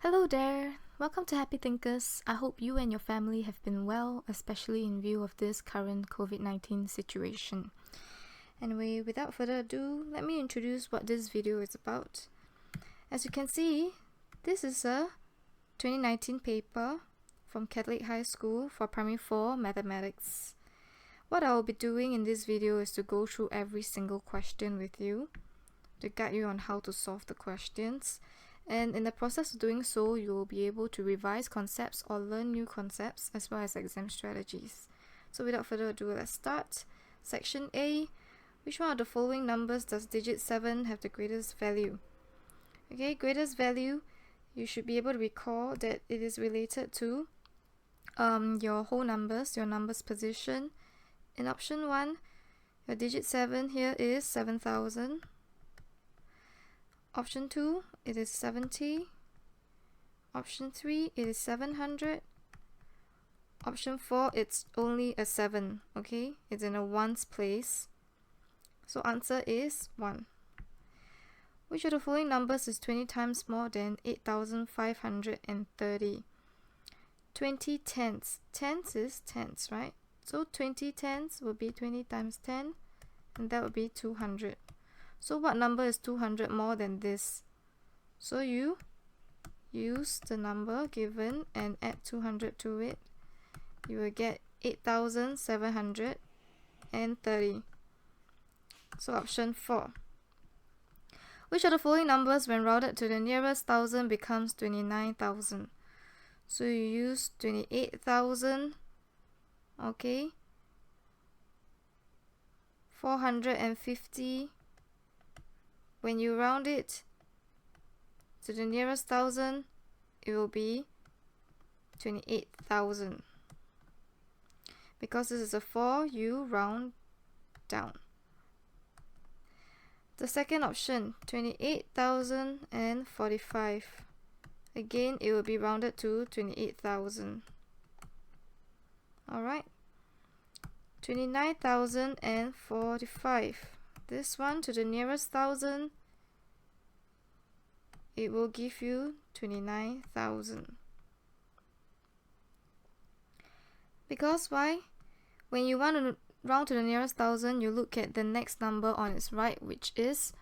Hello there! Welcome to Happy Thinkers. I hope you and your family have been well, especially in view of this current COVID-19 situation. Anyway, without further ado, let me introduce what this video is about. As you can see, this is a 2019 paper from Catholic High School for Primary 4 Mathematics. What I will be doing in this video is to go through every single question with you, to guide you on how to solve the questions. And in the process of doing so, you will be able to revise concepts or learn new concepts as well as exam strategies. So without further ado, let's start. Section A. Which one of the following numbers does digit 7 have the greatest value? Okay, greatest value, you should be able to recall that it is related to your whole numbers, your numbers position. In option 1, your digit 7 here is 7,000. Option 2, it is 70. Option 3, it is 700. Option 4, it's only a 7, okay? It's in a ones place. So answer is 1. Which of the following numbers is 20 times more than 8,530? 20 tenths. Tenths is tenths, right? So 20 tenths will be 20 times 10, and that would be 200. So what number is 200 more than this? So you use the number given and add 200 to it. You will get 8,730. So option 4. Which of the following numbers when rounded to the nearest thousand becomes 29,000? So you use 28,000. Okay. 450. When you round it to the nearest thousand, it will be 28,000. Because this is a 4, you round down. The second option, 28,045. Again, it will be rounded to 28,000. Alright. 29,045. This one to the nearest thousand, it will give you 29,000. Because why? When you want to round to the nearest thousand, you look at the next number on its right, which is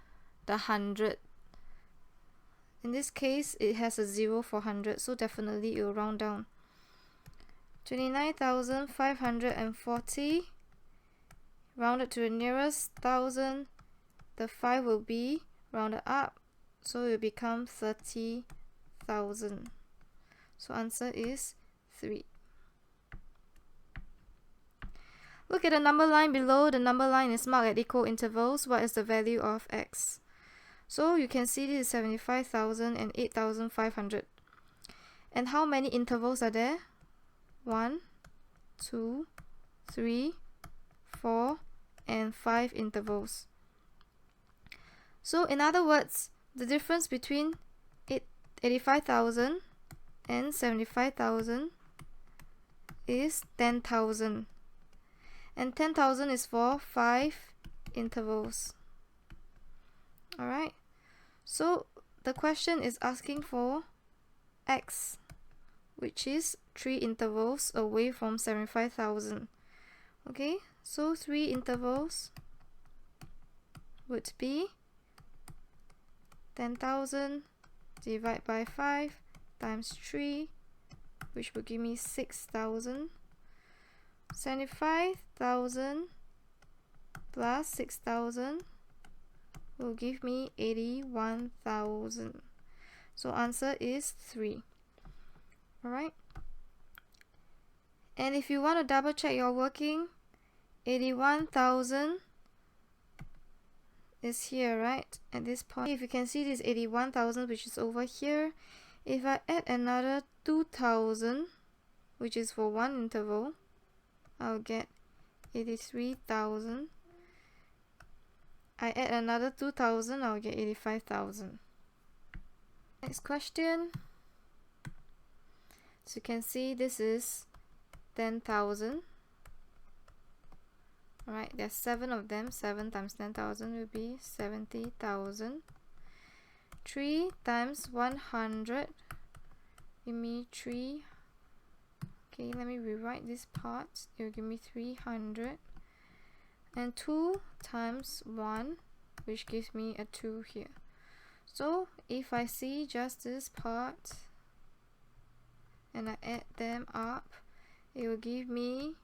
the 100. In this case, it has a 0 for 100, so definitely it will round down. 29,540. Rounded to the nearest thousand, the 5 will be rounded up, so it will become 30,000. So answer is 3. Look at the number line below. The number line is marked at equal intervals. What is the value of x? So you can see this is 75,000 and 8,500. And how many intervals are there? 1, 2, 3, 4, and 5 intervals. So in other words, the difference between 85,000 and 75,000 is 10,000. And 10,000 is for 5 intervals. Alright, so the question is asking for x, which is 3 intervals away from 75,000. Okay, so 3 intervals would be 10,000 divided by 5 times 3, which will give me 6,000. 75,000 plus 6,000 will give me 81,000. So answer is 3. Alright. And if you want to double check your working, 81,000 is here, right? At this point, if you can see this 81,000, which is over here, if I add another 2,000, which is for 1 interval, I'll get 83,000. I add another 2,000, I'll get 85,000. Next question. So you can see this is 10,000. Alright, there's 7 of them. 7 times 10,000 will be 70,000. 3 times 100 give me 3. Okay, let me rewrite this part. It will give me 300. And 2 times 1, which gives me a 2 here. So if I see just this part and I add them up, it will give me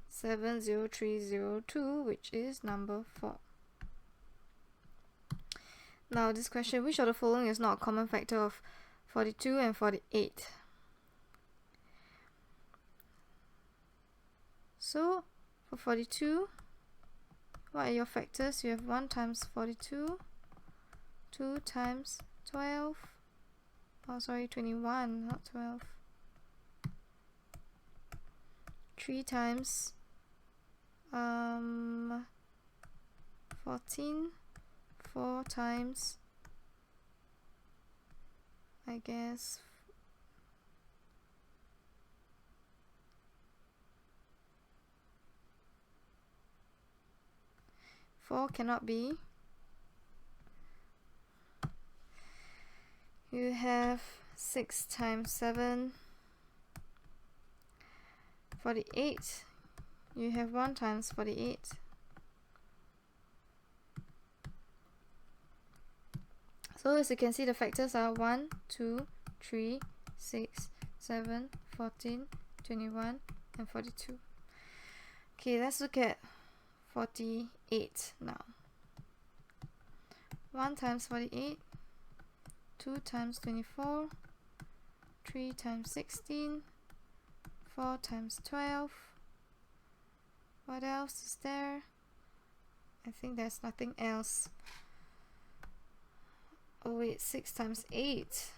70302, which is number 4. Now this question, which of the following is not a common factor of 42 and 48? So for 42, what are your factors? You have 1 times 42, 2 times 12, oh sorry, 21, not 12, 3 times 14, 4 times, I guess, 4 cannot be. You have 6 times 7, 48. You have 1 times 48. So as you can see, the factors are 1, 2, 3, 6, 7, 14, 21, and 42. Okay, let's look at 48 now. 1 times 48, 2 times 24, 3 times 16, 4 times 12. What else is there? I think there's nothing else. Oh wait, 6 times 8.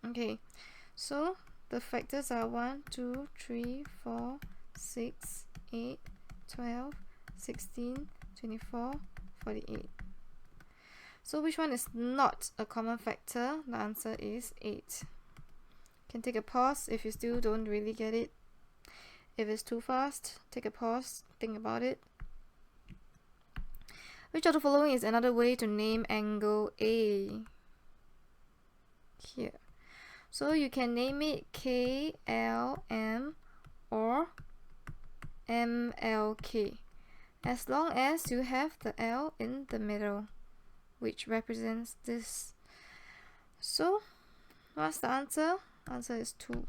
Okay, so the factors are 1, 2, 3, 4, 6, 8, 12, 16, 24, 48. So which one is not a common factor? The answer is 8. Can take a pause if you still don't really get it. If it's too fast, take a pause, think about it. Which of the following is another way to name angle A? Here. So you can name it KLM or MLK, as long as you have the L in the middle, which represents this. So what's the answer? Answer is 2.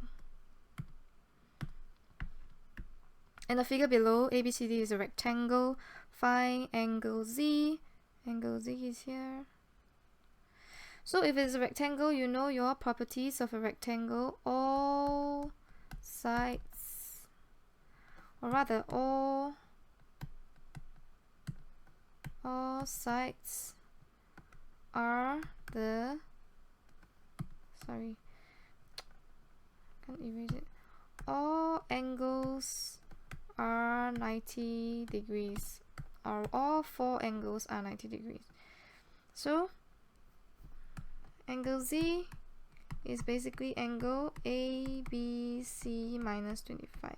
In the figure below, ABCD is a rectangle. Find angle Z. Angle Z is here. So if it's a rectangle, you know your properties of a rectangle. All sides, or rather all sides are the, sorry, can't erase it. All angles are 90 degrees, or all 4 angles are 90 degrees. So angle Z is basically angle ABC minus 25,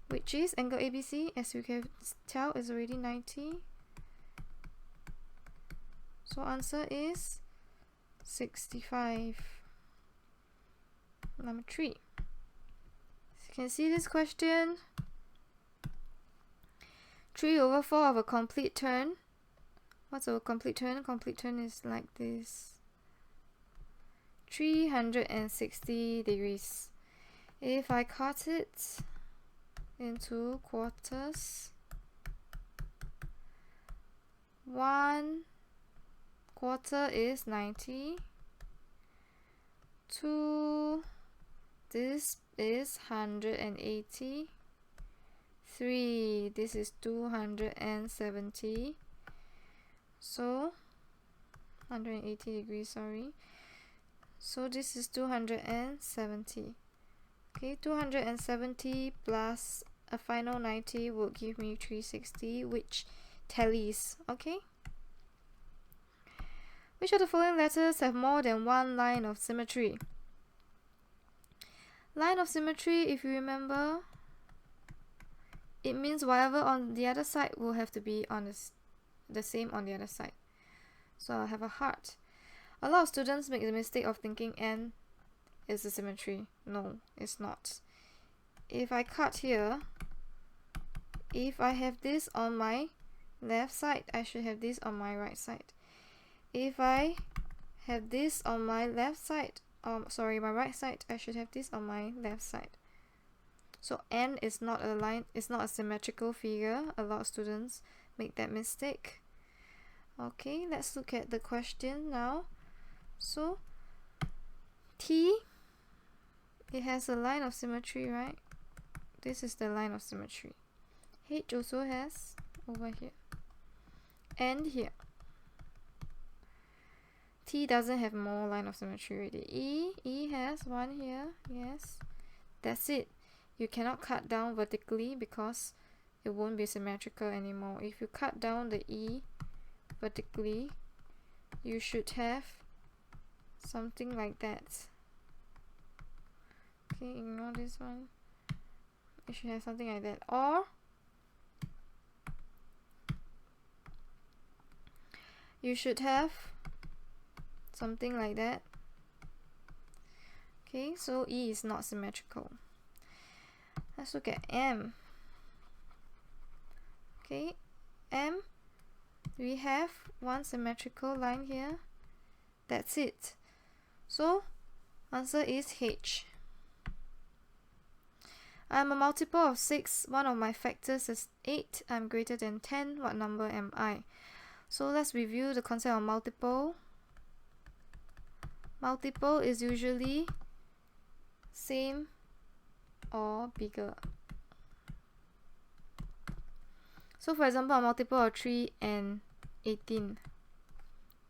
which is angle ABC, as you can tell, is already 90. So answer is 65. Number 3. As you can see this question, 3 over 4 of a complete turn. What's a complete turn? Complete turn is like this. 360 degrees. If I cut it into quarters, 1 quarter is 90. 2, this is 180. 3, this is 270. So 180 degrees, sorry. So this is 270. Okay, 270 plus a final 90 will give me 360, which tallies. Okay. Which of the following letters have more than one line of symmetry? Line of symmetry, if you remember, it means whatever on the other side will have to be on the same on the other side. So I'll have a heart. A lot of students make the mistake of thinking n is a symmetry. No, it's not. If I cut here, if I have this on my left side, I should have this on my right side. If I have this on my left side, my right side, I should have this on my left side. So n is not a line, it's not a symmetrical figure. A lot of students make that mistake. Okay, let's look at the question now. So T, it has a line of symmetry, right? This is the line of symmetry. H also has over here, and here. T doesn't have more line of symmetry already. E has one here, yes. That's it. You cannot cut down vertically because it won't be symmetrical anymore. If you cut down the E vertically, you should have something like that. Okay, ignore this one. You should have something like that. Or you should have something like that. Okay, so E is not symmetrical. Let's look at M. Okay, M, we have one symmetrical line here. That's it. So answer is H. I'm a multiple of 6. One of my factors is 8. I'm greater than 10. What number am I? So let's review the concept of multiple. Multiple is usually same or bigger. So for example, a multiple of 3 and 18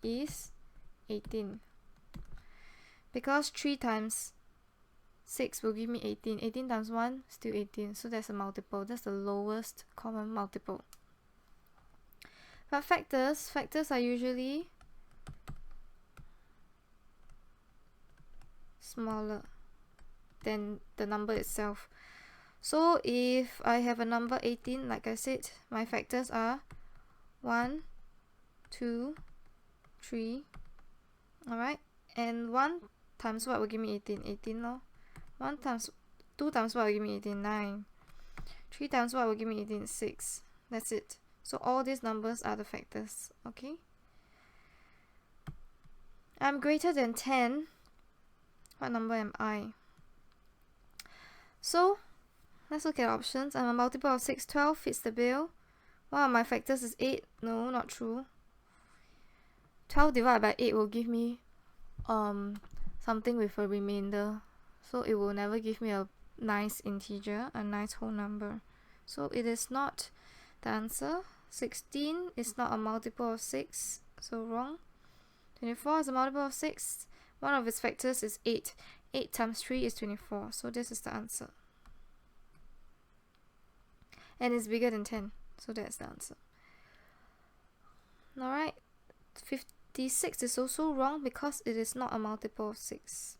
is 18. Because 3 times 6 will give me 18. 18 times 1, still 18. So that's a multiple. That's the lowest common multiple. But factors are usually smaller than the number itself. So if I have a number 18, like I said, my factors are 1, 2, 3. Alright? And 1 times what will give me 18? 18 lor. 2 times what will give me 18? 9. 3 times what will give me 18? 6. That's it. So all these numbers are the factors. Okay? I'm greater than 10. What number am I? So let's look at options. I'm a multiple of 6. 12 fits the bill. One of my factors is 8. No, not true. 12 divided by 8 will give me something with a remainder. So it will never give me a nice integer, a nice whole number. So it is not the answer. 16 is not a multiple of 6. So wrong. 24 is a multiple of 6. One of its factors is 8. 8 times 3 is 24. So this is the answer. And it's bigger than 10. So that's the answer. Alright. 56 is also wrong because it is not a multiple of 6.